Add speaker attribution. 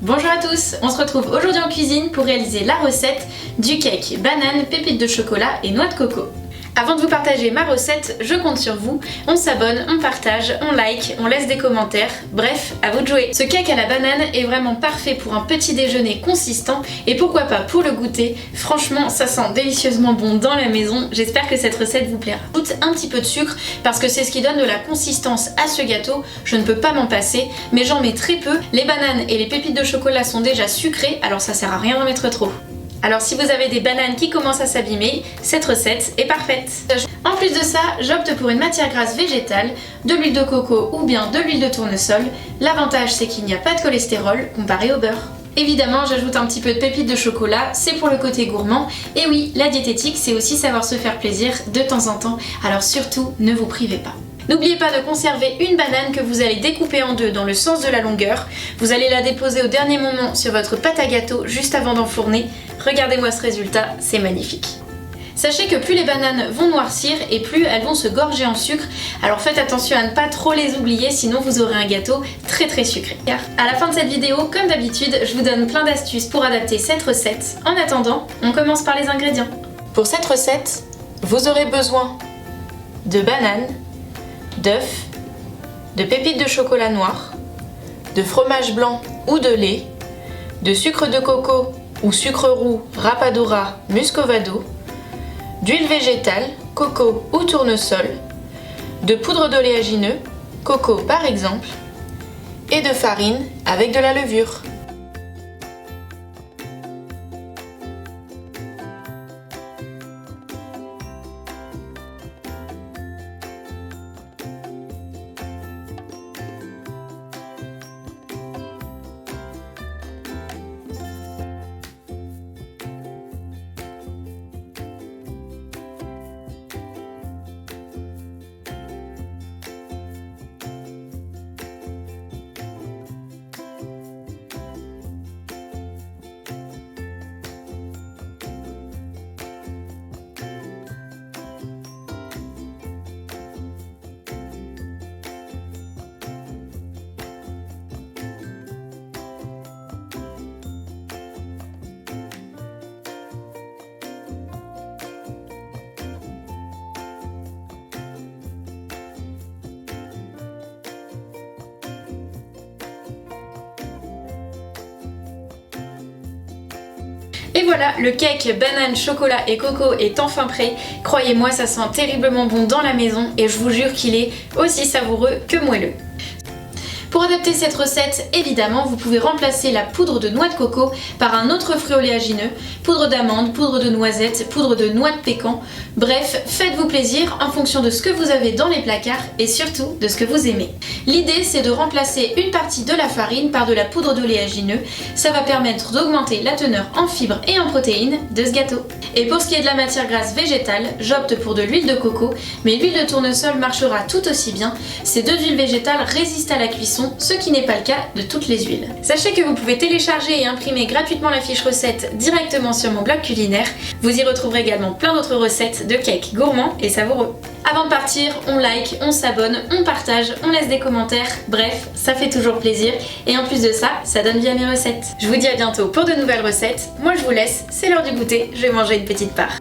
Speaker 1: Bonjour à tous, on se retrouve aujourd'hui en cuisine pour réaliser la recette du cake banane, pépites de chocolat et noix de coco. Avant de vous partager ma recette, je compte sur vous. On s'abonne, on partage, on like, on laisse des commentaires, bref, à vous de jouer. Ce cake à la banane est vraiment parfait pour un petit déjeuner consistant et pourquoi pas pour le goûter. Franchement, ça sent délicieusement bon dans la maison, j'espère que cette recette vous plaira. J'ajoute un petit peu de sucre parce que c'est ce qui donne de la consistance à ce gâteau, je ne peux pas m'en passer, mais j'en mets très peu. Les bananes et les pépites de chocolat sont déjà sucrées, alors ça sert à rien d'en mettre trop. Alors si vous avez des bananes qui commencent à s'abîmer, cette recette est parfaite. En plus de ça, j'opte pour une matière grasse végétale, de l'huile de coco ou bien de l'huile de tournesol. L'avantage c'est qu'il n'y a pas de cholestérol comparé au beurre. Évidemment, j'ajoute un petit peu de pépites de chocolat, c'est pour le côté gourmand. Et oui, la diététique c'est aussi savoir se faire plaisir de temps en temps, alors surtout ne vous privez pas. N'oubliez pas de conserver une banane que vous allez découper en deux dans le sens de la longueur. Vous allez la déposer au dernier moment sur votre pâte à gâteau juste avant d'enfourner. Regardez-moi ce résultat, c'est magnifique. Sachez que plus les bananes vont noircir et plus elles vont se gorger en sucre, alors faites attention à ne pas trop les oublier, sinon vous aurez un gâteau très sucré. À la fin de cette vidéo, comme d'habitude, je vous donne plein d'astuces pour adapter cette recette. En attendant, on commence par les ingrédients. Pour cette recette, vous aurez besoin de bananes, d'œufs, de pépites de chocolat noir, de fromage blanc ou de lait, de sucre de coco ou sucre roux, rapadura, muscovado, d'huile végétale, coco ou tournesol, de poudre d'oléagineux, coco par exemple, et de farine avec de la levure. Et voilà, le cake banane, chocolat et coco est enfin prêt. Croyez-moi, ça sent terriblement bon dans la maison et je vous jure qu'il est aussi savoureux que moelleux. Pour adapter cette recette, évidemment, vous pouvez remplacer la poudre de noix de coco par un autre fruit oléagineux, poudre d'amande, poudre de noisette, poudre de noix de pécan. Bref, faites-vous plaisir en fonction de ce que vous avez dans les placards et surtout de ce que vous aimez. L'idée, c'est de remplacer une partie de la farine par de la poudre d'oléagineux. Ça va permettre d'augmenter la teneur en fibres et en protéines de ce gâteau. Et pour ce qui est de la matière grasse végétale, j'opte pour de l'huile de coco, mais l'huile de tournesol marchera tout aussi bien. Ces deux huiles végétales résistent à la cuisson, ce qui n'est pas le cas de toutes les huiles. Sachez que vous pouvez télécharger et imprimer gratuitement la fiche recette directement sur mon blog culinaire. Vous y retrouverez également plein d'autres recettes de cakes gourmands et savoureux. Avant de partir, on like, on s'abonne, on partage, on laisse des commentaires, bref, ça fait toujours plaisir et en plus de ça, ça donne vie à mes recettes. Je vous dis à bientôt pour de nouvelles recettes. Moi je vous laisse, c'est l'heure du goûter, je vais manger une petite part.